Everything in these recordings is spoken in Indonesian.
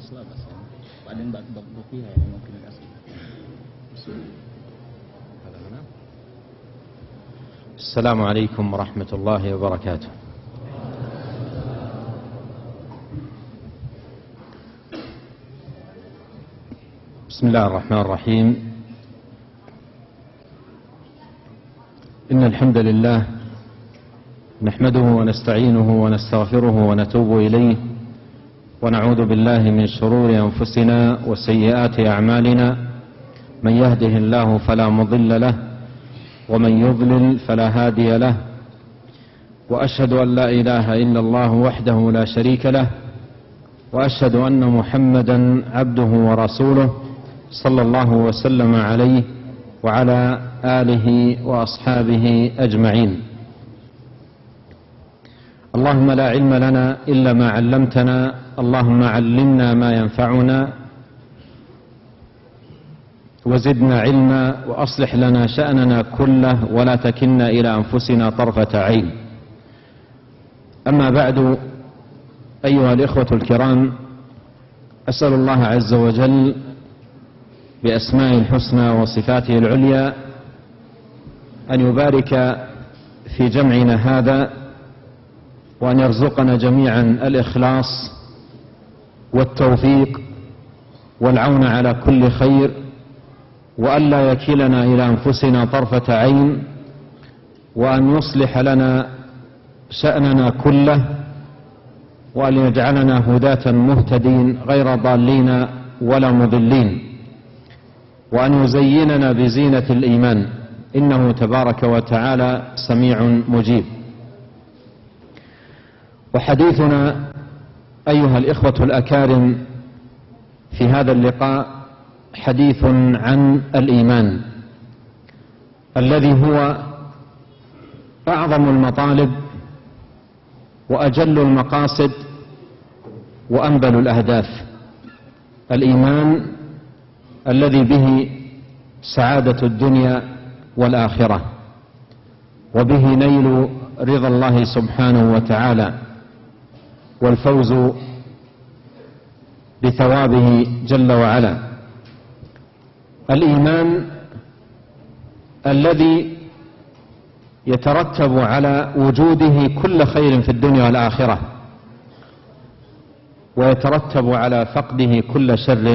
lah bas. Ada yang bak kopi ya mungkin kasih. السلام عليكم ورحمة الله وبركاته. بسم الله الرحمن الرحيم. إن الحمد لله نحمده ونستعينه ونستغفره ونتوب إليه ونعوذ بالله من شرور أنفسنا وسيئات أعمالنا. من يهده الله فلا مضل له ومن يضلل فلا هادي له، وأشهد أن لا إله إلا الله وحده لا شريك له، وأشهد أن محمدا عبده ورسوله صلى الله وسلم عليه وعلى آله وأصحابه أجمعين. اللهم لا علم لنا إلا ما علمتنا، اللهم علمنا ما ينفعنا وزدنا علما وأصلح لنا شأننا كله ولا تكلنا إلى أنفسنا طرفة عين. أما بعد، أيها الإخوة الكرام، أسأل الله عز وجل بأسمائه الحسنى وصفاته العليا أن يبارك في جمعنا هذا، وأن يرزقنا جميعا الإخلاص والتوفيق والعون على كل خير، وأن لا يكلنا إلى أنفسنا طرفة عين، وأن يصلح لنا شأننا كله، وأن يجعلنا هداة مهتدين غير ضالين ولا مضلين، وأن يزيننا بزينة الإيمان، إنه تبارك وتعالى سميع مجيب. وحديثنا أيها الإخوة الأكارم في هذا اللقاء حديث عن الإيمان الذي هو أعظم المطالب وأجل المقاصد وأنبل الأهداف. الإيمان الذي به سعادة الدنيا والآخرة، وبه نيل رضا الله سبحانه وتعالى والفوز بثوابه جل وعلا. الإيمان الذي يترتب على وجوده كل خير في الدنيا والآخرة، ويترتب على فقده كل شر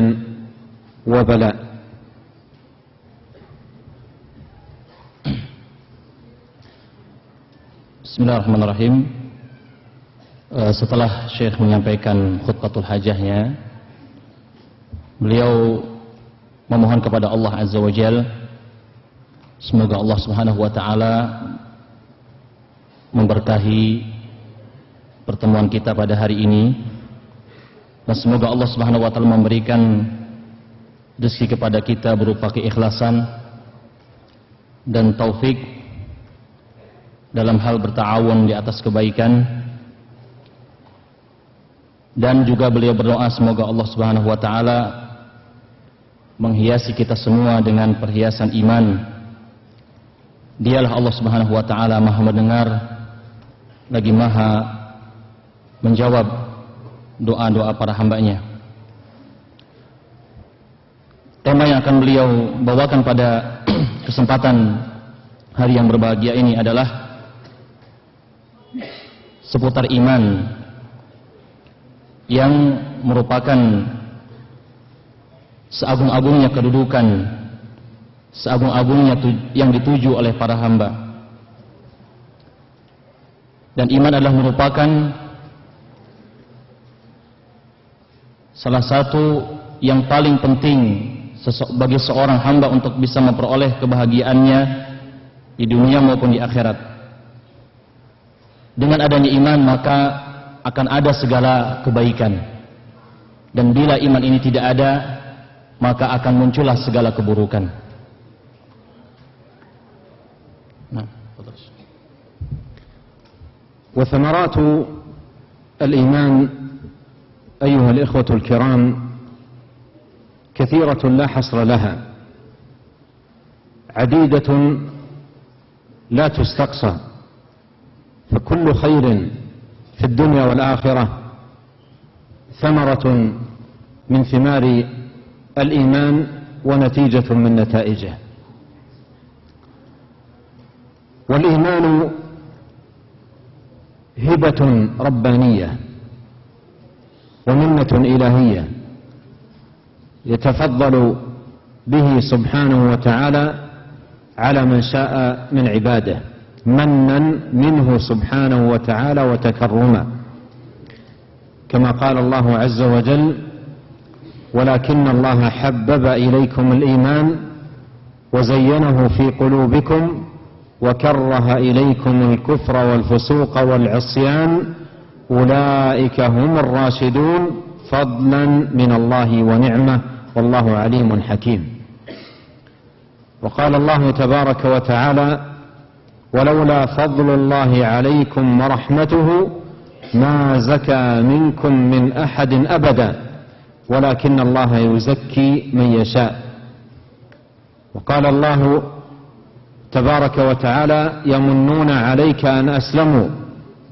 وبلاء. Bismillahirrahmanirrahim. Setelah Syekh menyampaikan khutbatul hajahnya, beliau memohon kepada Allah Azza wa Jal, semoga Allah Subhanahu wa Ta'ala memberkahi pertemuan kita pada hari ini, dan semoga Allah Subhanahu wa Ta'ala memberikan rezeki kepada kita berupa keikhlasan dan taufik dalam hal berta'awun di atas kebaikan. Dan juga beliau berdoa semoga Allah Subhanahu wa Ta'ala menghiasi kita semua dengan perhiasan iman. Dialah Allah Subhanahu wa Ta'ala Maha mendengar lagi Maha menjawab doa-doa para hambanya. Tema yang akan beliau bawakan pada kesempatan hari yang berbahagia ini adalah seputar iman yang merupakan seagung-agungnya kedudukan, seagung-agungnya yang dituju oleh para hamba. Dan iman adalah merupakan salah satu yang paling penting bagi seorang hamba untuk bisa memperoleh kebahagiaannya di dunia maupun di akhirat. Dengan adanya iman maka akan ada segala kebaikan, dan bila iman ini tidak ada maka akan muncullah segala keburukan. وثمرات الإيمان أيها الإخوة الكرام كثيرة لا حصر لها، عديدة لا تستقصى، فكل خير في الدنيا والآخرة ثمرة من ثمار الإيمان ونتيجة من نتائجه. والإيمان هبة ربانية ومنة إلهية يتفضل به سبحانه وتعالى على من شاء من عباده، منا منه سبحانه وتعالى وتكرما، كما قال الله عز وجل: ولكن الله حبب إليكم الإيمان وزينه في قلوبكم وكره إليكم الكفر والفسوق والعصيان أولئك هم الراشدون فضلا من الله ونعمة والله عليم حكيم. وقال الله تبارك وتعالى: ولولا فضل الله عليكم ورحمته ما زكى منكم من أحد أبدا ولكن الله يزكي من يشاء. وقال الله تبارك وتعالى: يمنون عليك أن أسلموا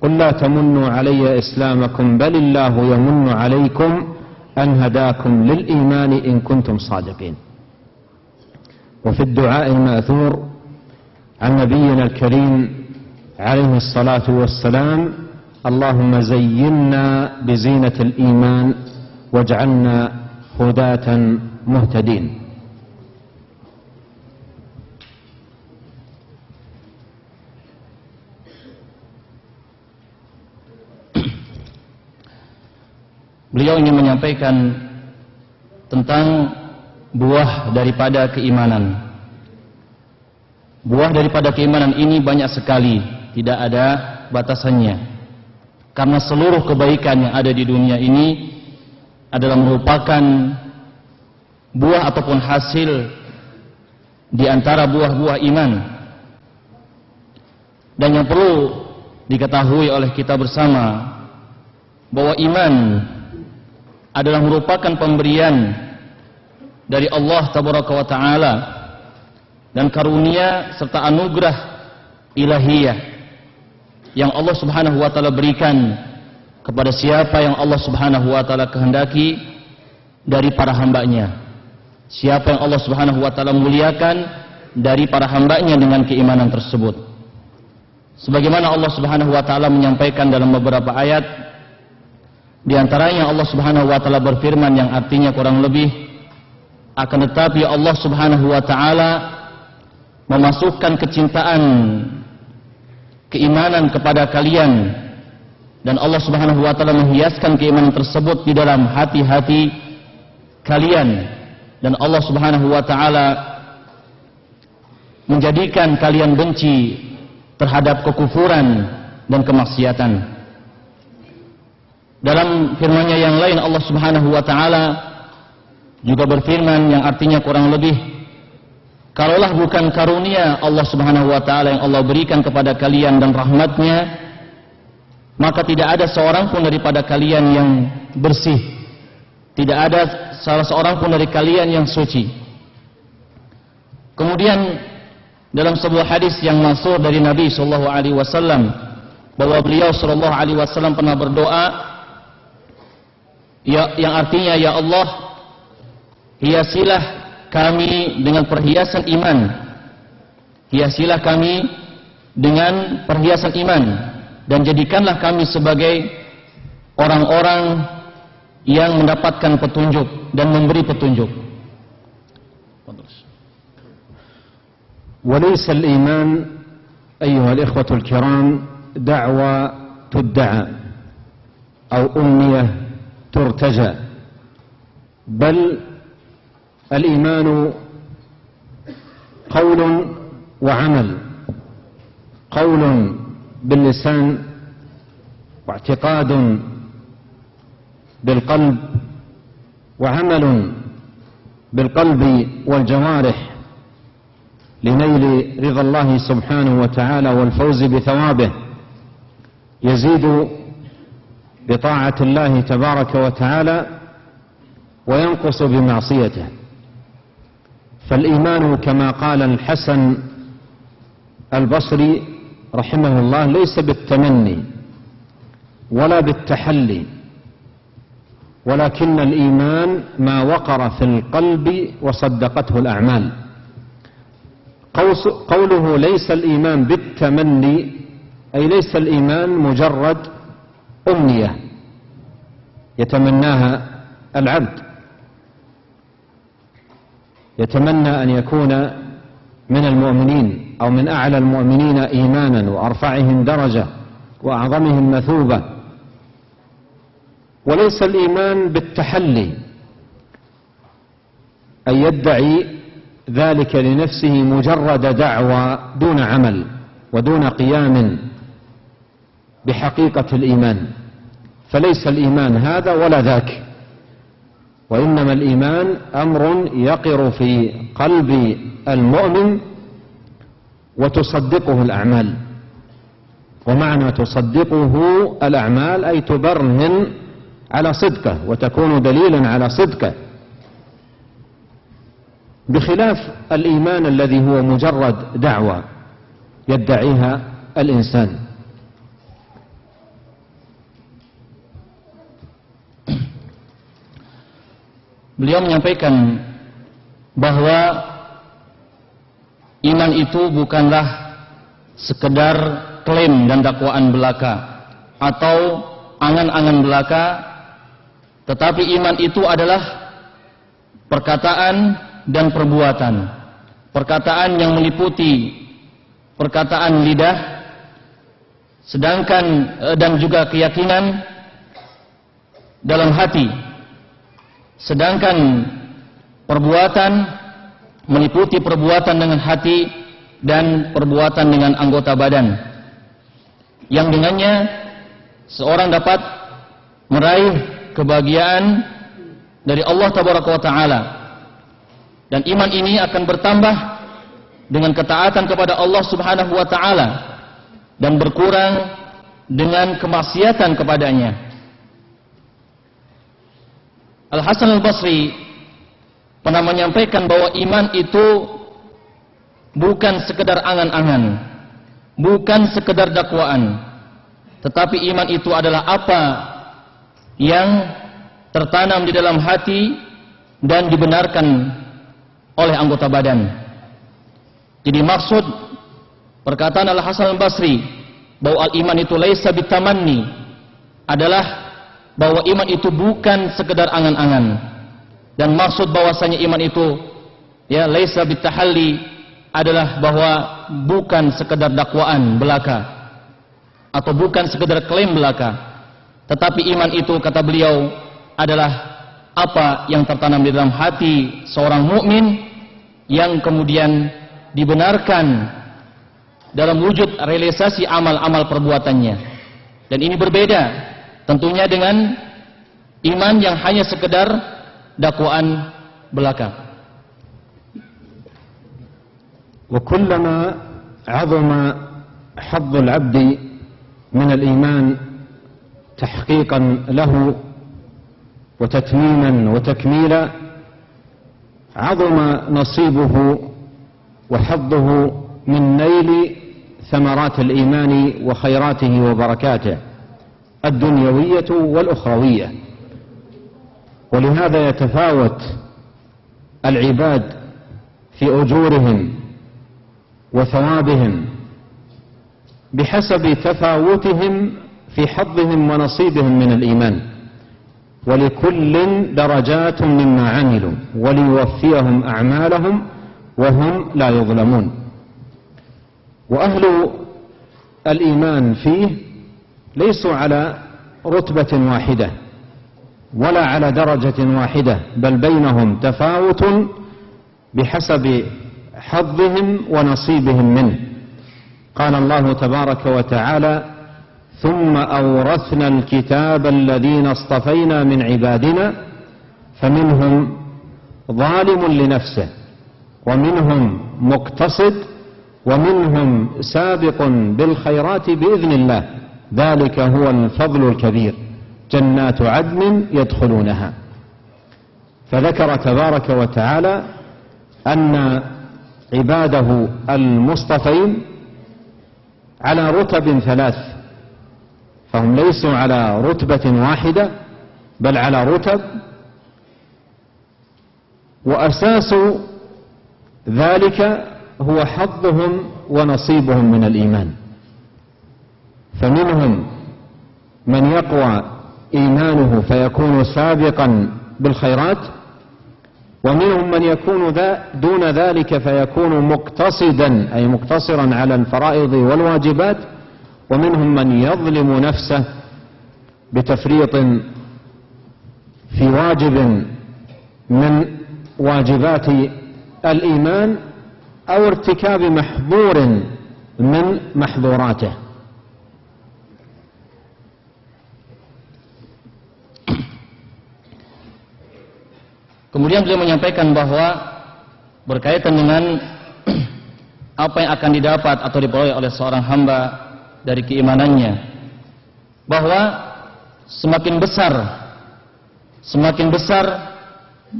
قل لا تمنوا علي إسلامكم بل الله يمن عليكم أن هداكم للإيمان إن كنتم صادقين. وفي الدعاء المأثور عن نبينا الكريم عليه الصلاة والسلام: اللهم زينا بزينة الإيمان واجعلنا هداة مهتدين. Beliau ingin menyampaikan tentang buah daripada keimanan. Buah daripada keimanan ini banyak sekali, tidak ada batasannya. Karena seluruh kebaikan yang ada di dunia ini adalah merupakan buah ataupun hasil di antara buah-buah iman. Dan yang perlu diketahui oleh kita bersama bahwa iman adalah merupakan pemberian dari Allah Tabaraka wa Ta'ala dan karunia serta anugerah ilahiyah yang Allah Subhanahu wa Ta'ala berikan kepada siapa yang Allah Subhanahu wa Ta'ala kehendaki dari para hambanya. Siapa yang Allah Subhanahu wa Ta'ala muliakan dari para hambanya dengan keimanan tersebut. Sebagaimana Allah Subhanahu wa Ta'ala menyampaikan dalam beberapa ayat, di antaranya Allah Subhanahu wa Ta'ala berfirman yang artinya kurang lebih, akan tetapi Allah Subhanahu wa Ta'ala memasukkan kecintaan keimanan kepada kalian, dan Allah Subhanahu wa Ta'ala menghiaskan keimanan tersebut di dalam hati-hati kalian, dan Allah Subhanahu wa Ta'ala menjadikan kalian benci terhadap kekufuran dan kemaksiatan. Dalam firman-Nya yang lain Allah Subhanahu wa Ta'ala juga berfirman yang artinya kurang lebih, kalaulah bukan karunia Allah Subhanahu wa Ta'ala yang Allah berikan kepada kalian dan rahmat-Nya, maka tidak ada seorang pun daripada kalian yang bersih, tidak ada salah seorang pun dari kalian yang suci. Kemudian dalam sebuah hadis yang masyhur dari Nabi sallallahu alaihi wasallam, bahwa beliau sallallahu alaihi wasallam pernah berdoa yang artinya, ya Allah, hiasilah kami dengan perhiasan iman, hiasilah kami dengan perhiasan iman, dan jadikanlah kami sebagai orang-orang yang mendapatkan petunjuk dan memberi petunjuk. وليس الإيمان أيها الإخوة الكرام دعوى تدعى أو أمنية ترتجى، بل الإيمان قول وعمل، قول باللسان واعتقاد بالقلب وعمل بالقلب والجوارح لنيل رضا الله سبحانه وتعالى والفوز بثوابه، يزيد بطاعة الله تبارك وتعالى وينقص بمعصيته. فالإيمان كما قال الحسن البصري رحمه الله ليس بالتمني ولا بالتحلي ولكن الإيمان ما وقر في القلب وصدقته الأعمال. قوله ليس الإيمان بالتمني أي ليس الإيمان مجرد أمنية يتمناها العبد، يتمنى أن يكون من المؤمنين أو من أعلى المؤمنين إيمانا وأرفعهم درجة وأعظمهم مثوبة. وليس الإيمان بالتحلي أن يدعي ذلك لنفسه مجرد دعوى دون عمل ودون قيام بحقيقة الإيمان، فليس الإيمان هذا ولا ذاك، وإنما الإيمان أمر يقر في قلب المؤمن وتصدقه الأعمال. ومعنى تصدقه الأعمال أي تبرهن على صدقه وتكون دليلا على صدقه، بخلاف الإيمان الذي هو مجرد دعوة يدعيها الإنسان. Beliau menyampaikan bahwa iman itu bukanlah sekedar klaim dan dakwaan belaka atau angan-angan belaka, tetapi iman itu adalah perkataan dan perbuatan. Perkataan yang meliputi perkataan lidah, sedangkan dan juga keyakinan dalam hati. Sedangkan perbuatan meliputi perbuatan dengan hati dan perbuatan dengan anggota badan, yang dengannya seorang dapat meraih kebahagiaan dari Allah Tabaraka wa Ta'ala. Dan iman ini akan bertambah dengan ketaatan kepada Allah Subhanahu wa Ta'ala dan berkurang dengan kemaksiatan kepadanya. Al-Hasan Al-Basri pernah menyampaikan bahwa iman itu bukan sekedar angan-angan, bukan sekedar dakwaan, tetapi iman itu adalah apa yang tertanam di dalam hati dan dibenarkan oleh anggota badan. Jadi maksud perkataan Al-Hasan Al-Basri bahwa al-iman itu laisa bitamanni adalah bahwa iman itu bukan sekedar angan-angan, dan maksud bahwasanya iman itu ya laisa bitahalli adalah bahwa bukan sekedar dakwaan belaka atau bukan sekedar klaim belaka, tetapi iman itu kata beliau adalah apa yang tertanam di dalam hati seorang mukmin yang kemudian dibenarkan dalam wujud realisasi amal-amal perbuatannya. Dan ini berbeda tentunya dengan iman yang hanya sekedar dakwaan belaka. وكلما عظم حظ العبد من الإيمان تحقيقا له وتتميما وتكميلا عظم نصيبه وحظه من نيل ثمرات الإيمان وخيراته وبركاته الدنيوية والأخروية. ولهذا يتفاوت العباد في أجورهم وثوابهم بحسب تفاوتهم في حظهم ونصيبهم من الإيمان، ولكل درجات مما عملوا وليوفيهم أعمالهم وهم لا يظلمون. وأهل الإيمان فيه ليسوا على رتبة واحدة ولا على درجة واحدة، بل بينهم تفاوت بحسب حظهم ونصيبهم منه. قال الله تبارك وتعالى: ثم أورثنا الكتاب الذين اصطفينا من عبادنا فمنهم ظالم لنفسه ومنهم مقتصد ومنهم سابق بالخيرات بإذن الله ذلك هو الفضل الكبير جنات عدن يدخلونها. فذكر تبارك وتعالى أن عباده المصطفين على رتب ثلاث، فهم ليسوا على رتبة واحدة بل على رتب، وأساس ذلك هو حظهم ونصيبهم من الإيمان. فمنهم من يقوى إيمانه فيكون سابقا بالخيرات، ومنهم من يكون دون ذلك فيكون مقتصدا أي مقتصرا على الفرائض والواجبات، ومنهم من يظلم نفسه بتفريط في واجب من واجبات الإيمان أو ارتكاب محظور من محظوراته. Kemudian beliau menyampaikan bahwa berkaitan dengan apa yang akan didapat atau diperoleh oleh seorang hamba dari keimanannya, bahwa semakin besar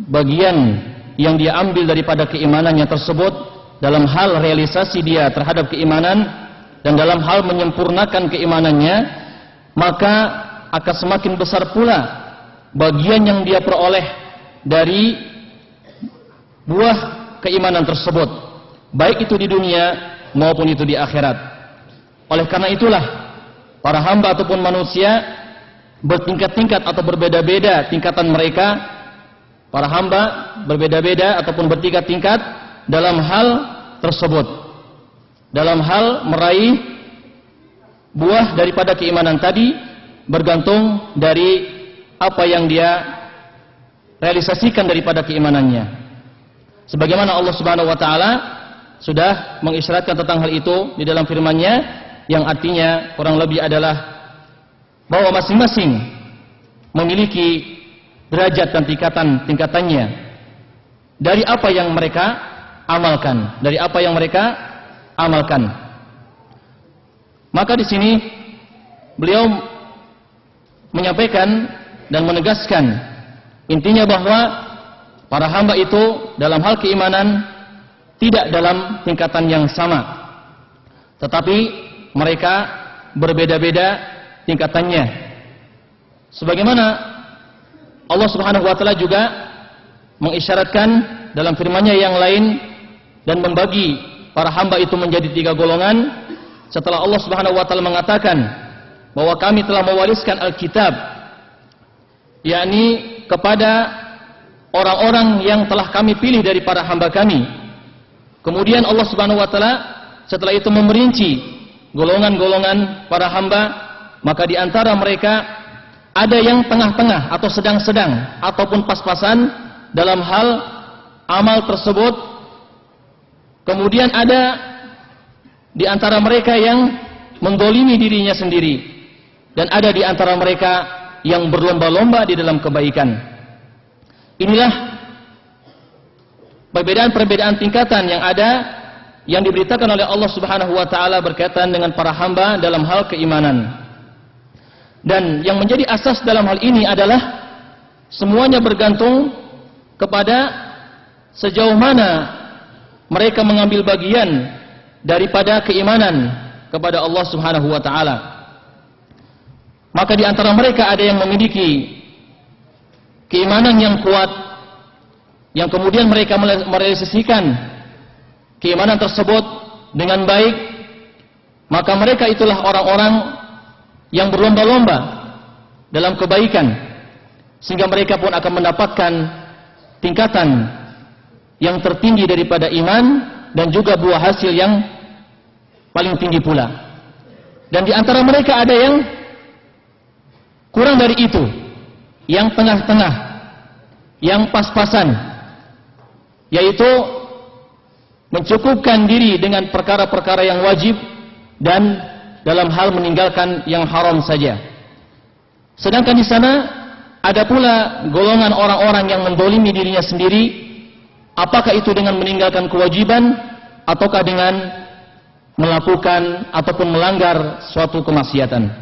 bagian yang dia ambil daripada keimanannya tersebut dalam hal realisasi dia terhadap keimanan dan dalam hal menyempurnakan keimanannya, maka akan semakin besar pula bagian yang dia peroleh dari buah keimanan tersebut, baik itu di dunia maupun itu di akhirat. Oleh karena itulah para hamba ataupun manusia bertingkat-tingkat atau berbeda-beda tingkatan mereka. Para hamba berbeda-beda ataupun bertingkat-tingkat dalam hal tersebut, dalam hal meraih buah daripada keimanan tadi, bergantung dari apa yang dia realisasikan daripada keimanannya. Sebagaimana Allah Subhanahu wa taala sudah mengisyaratkan tentang hal itu di dalam firman-Nya, yang artinya kurang lebih adalah bahwa masing-masing memiliki derajat dan tingkatannya dari apa yang mereka amalkan, Maka di sini beliau menyampaikan dan menegaskan intinya bahwa para hamba itu dalam hal keimanan tidak dalam tingkatan yang sama, tetapi mereka berbeda-beda tingkatannya. Sebagaimana Allah Subhanahu wa taala juga mengisyaratkan dalam firman-Nya yang lain dan membagi para hamba itu menjadi 3 golongan, setelah Allah Subhanahu wa taala mengatakan bahwa kami telah mewariskan Alkitab, yakni kepada orang-orang yang telah kami pilih dari para hamba kami. Kemudian Allah Subhanahu wa taala setelah itu memerinci golongan-golongan para hamba, maka di antara mereka ada yang tengah-tengah atau sedang-sedang ataupun pas-pasan dalam hal amal tersebut. Kemudian ada di antara mereka yang mendolimi dirinya sendiri, dan ada di antara mereka yang berlomba-lomba di dalam kebaikan. Inilah perbedaan-perbedaan tingkatan yang ada, yang diberitakan oleh Allah Subhanahu wa taala berkaitan dengan para hamba dalam hal keimanan. Dan yang menjadi asas dalam hal ini adalah semuanya bergantung kepada sejauh mana mereka mengambil bagian daripada keimanan kepada Allah Subhanahu wa taala. Maka di antara mereka ada yang memiliki keimanan yang kuat, yang kemudian mereka merealisasikan keimanan tersebut dengan baik, maka mereka itulah orang-orang yang berlomba-lomba dalam kebaikan, sehingga mereka pun akan mendapatkan tingkatan yang tertinggi daripada iman dan juga buah hasil yang paling tinggi pula. Dan di antara mereka ada yang kurang dari itu, yang tengah-tengah, yang pas-pasan, yaitu mencukupkan diri dengan perkara-perkara yang wajib dan dalam hal meninggalkan yang haram saja. Sedangkan di sana ada pula golongan orang-orang yang mendolimi dirinya sendiri, apakah itu dengan meninggalkan kewajiban ataukah dengan melakukan ataupun melanggar suatu kemaksiatan.